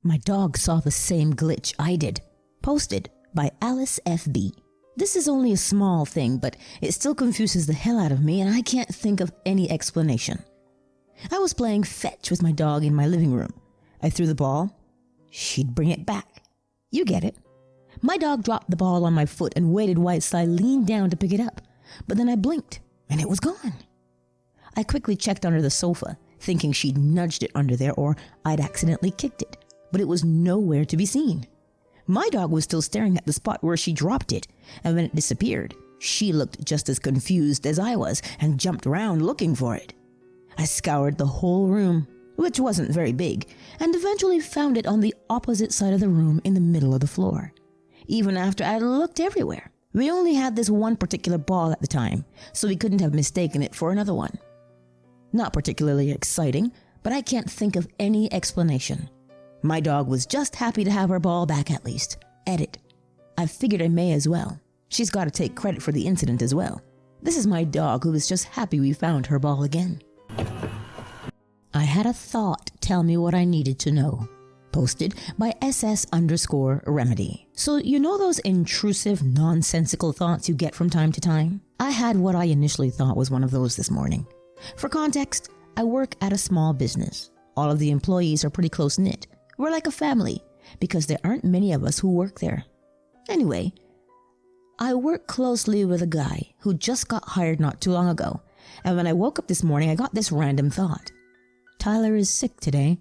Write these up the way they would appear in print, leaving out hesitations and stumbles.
My dog saw the same glitch I did. Posted by Alice FB. This is only a small thing, but it still confuses the hell out of me and I can't think of any explanation. I was playing fetch with my dog in my living room. I threw the ball. She'd bring it back. You get it. My dog dropped the ball on my foot and waited whilst I leaned down to pick it up. But then I blinked and it was gone. I quickly checked under the sofa, thinking she'd nudged it under there or I'd accidentally kicked it, but it was nowhere to be seen. My dog was still staring at the spot where she dropped it, and when it disappeared, she looked just as confused as I was and jumped around looking for it. I scoured the whole room, which wasn't very big, and eventually found it on the opposite side of the room in the middle of the floor. Even after I looked everywhere, we only had this one particular ball at the time, so we couldn't have mistaken it for another one. Not particularly exciting, but I can't think of any explanation. My dog was just happy to have her ball back at least. Edit. I figured I may as well. She's got to take credit for the incident as well. This is my dog who was just happy we found her ball again. I had a thought tell me what I needed to know. Posted by SS_remedy. So you know those intrusive, nonsensical thoughts you get from time to time? I had what I initially thought was one of those this morning. For context, I work at a small business. All of the employees are pretty close-knit. We're like a family because there aren't many of us who work there. Anyway, I work closely with a guy who just got hired not too long ago, and when I woke up this morning, I got this random thought. Tyler is sick today.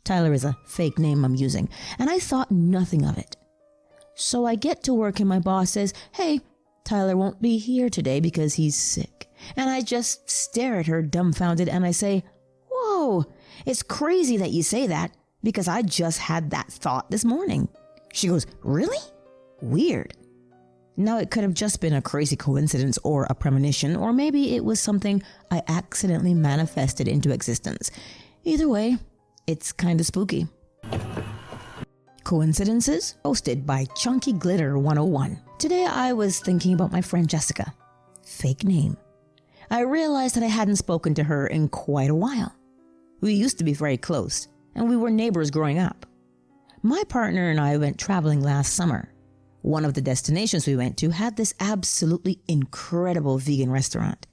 Tyler is a fake name I'm using, and I thought nothing of it. So I get to work and my boss says, "Hey, Tyler won't be here today because he's sick." And I just stare at her dumbfounded and I say, "Whoa, it's crazy that you say that because I just had that thought this morning." She goes, "Really? Weird." Now it could have just been a crazy coincidence or a premonition, or maybe it was something I accidentally manifested into existence. Either way, it's kind of spooky. Coincidences? Posted by Chunky Glitter 101. Today I was thinking about my friend Jessica. Fake name. I realized that I hadn't spoken to her in quite a while. We used to be very close, and we were neighbors growing up. My partner and I went traveling last summer. One of the destinations we went to had this absolutely incredible vegan restaurant.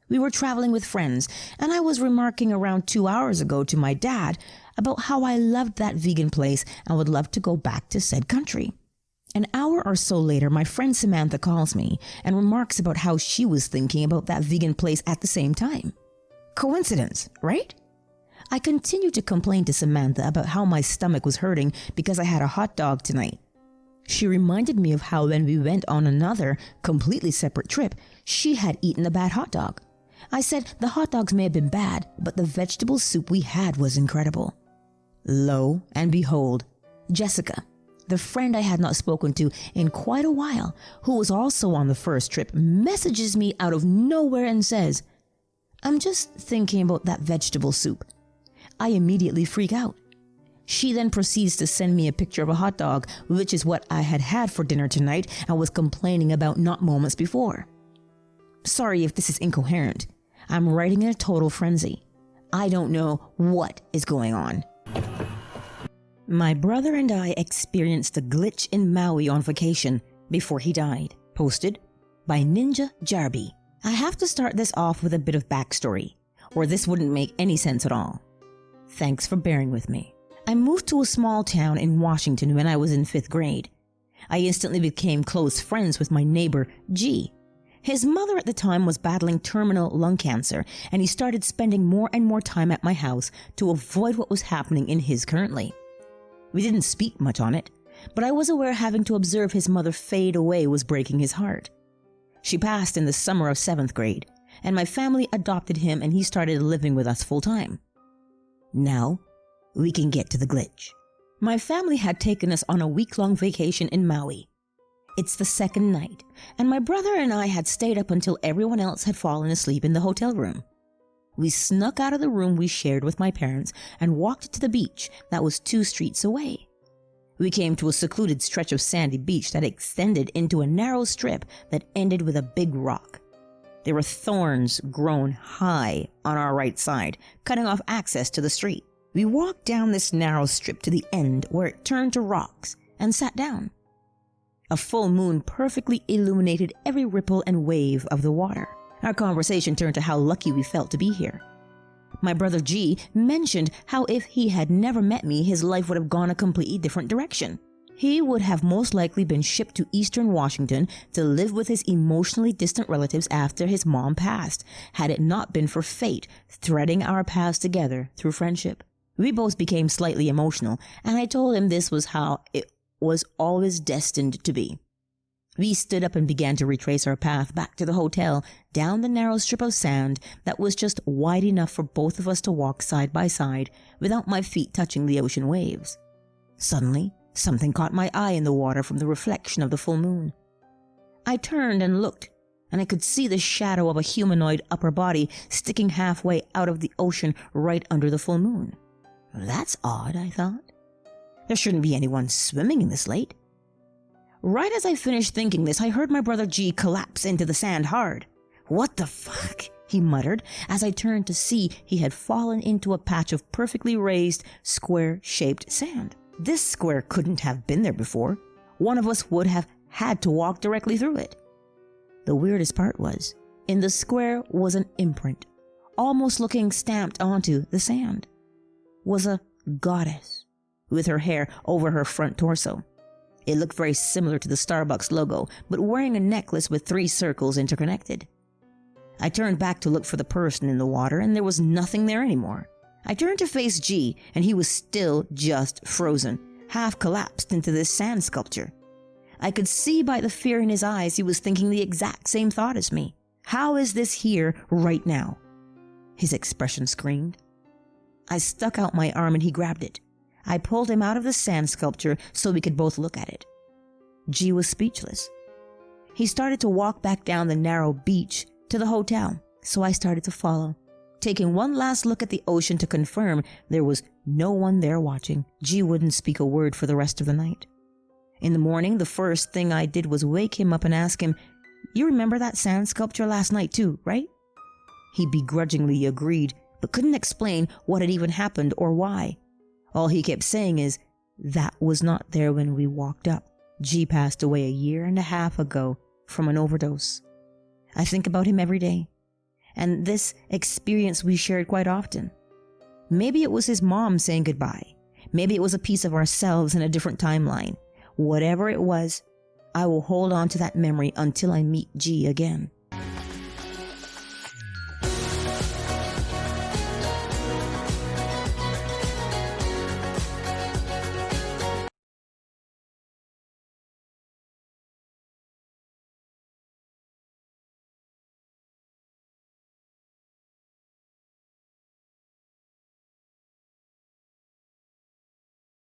We were traveling with friends, and I was remarking around 2 hours ago to my dad about how I loved that vegan place and would love to go back to said country. An hour or so later, my friend Samantha calls me and remarks about how she was thinking about that vegan place at the same time. Coincidence, right? I continued to complain to Samantha about how my stomach was hurting because I had a hot dog tonight. She reminded me of how when we went on another, completely separate trip, she had eaten a bad hot dog. I said the hot dogs may have been bad, but the vegetable soup we had was incredible. Lo and behold, Jessica, the friend I had not spoken to in quite a while, who was also on the first trip, messages me out of nowhere and says, "I'm just thinking about that vegetable soup." I immediately freak out. She then proceeds to send me a picture of a hot dog, which is what I had had for dinner tonight and was complaining about not moments before. Sorry if this is incoherent. I'm writing in a total frenzy. I don't know what is going on. My brother and I experienced a glitch in Maui on vacation before he died. Posted by Ninja Jarby. I have to start this off with a bit of backstory, or this wouldn't make any sense at all. Thanks for bearing with me. I moved to a small town in Washington when I was in 5th grade. I instantly became close friends with my neighbor, G. His mother at the time was battling terminal lung cancer, and he started spending more and more time at my house to avoid what was happening in his currently. We didn't speak much on it, but I was aware having to observe his mother fade away was breaking his heart. She passed in the summer of 7th grade, and my family adopted him and he started living with us full time. Now, we can get to the glitch. My family had taken us on a week-long vacation in Maui. It's the second night, and my brother and I had stayed up until everyone else had fallen asleep in the hotel room. We snuck out of the room we shared with my parents and walked to the beach that was 2 streets away. We came to a secluded stretch of sandy beach that extended into a narrow strip that ended with a big rock. There were thorns grown high on our right side, cutting off access to the street. We walked down this narrow strip to the end where it turned to rocks and sat down. A full moon perfectly illuminated every ripple and wave of the water. Our conversation turned to how lucky we felt to be here. My brother G mentioned how if he had never met me, his life would have gone a completely different direction. He would have most likely been shipped to Eastern Washington to live with his emotionally distant relatives after his mom passed, had it not been for fate threading our paths together through friendship. We both became slightly emotional, and I told him this was how it was always destined to be. We stood up and began to retrace our path back to the hotel, down the narrow strip of sand that was just wide enough for both of us to walk side by side without my feet touching the ocean waves. Suddenly, something caught my eye in the water from the reflection of the full moon. I turned and looked, and I could see the shadow of a humanoid upper body sticking halfway out of the ocean right under the full moon. That's odd, I thought. There shouldn't be anyone swimming in this lake. Right as I finished thinking this, I heard my brother G collapse into the sand hard. "What the fuck?" he muttered as I turned to see he had fallen into a patch of perfectly raised, square-shaped sand. This square couldn't have been there before. One of us would have had to walk directly through it. The weirdest part was, in the square was an imprint, almost looking stamped onto the sand. Was a goddess with her hair over her front torso. It looked very similar to the Starbucks logo, but wearing a necklace with 3 circles interconnected. I turned back to look for the person in the water, and there was nothing there anymore. I turned to face G, and he was still just frozen, half collapsed into this sand sculpture. I could see by the fear in his eyes he was thinking the exact same thought as me. How is this here right now? His expression screamed. I stuck out my arm and he grabbed it. I pulled him out of the sand sculpture so we could both look at it. G was speechless. He started to walk back down the narrow beach to the hotel, so I started to follow. Taking one last look at the ocean to confirm there was no one there watching, G wouldn't speak a word for the rest of the night. In the morning, the first thing I did was wake him up and ask him, "You remember that sand sculpture last night too, right?" He begrudgingly agreed, but couldn't explain what had even happened or why. All he kept saying is, "That was not there when we walked up. G passed away 1.5 years ago from an overdose." I think about him every day, and this experience we shared quite often. Maybe it was his mom saying goodbye. Maybe it was a piece of ourselves in a different timeline. Whatever it was, I will hold on to that memory until I meet G again.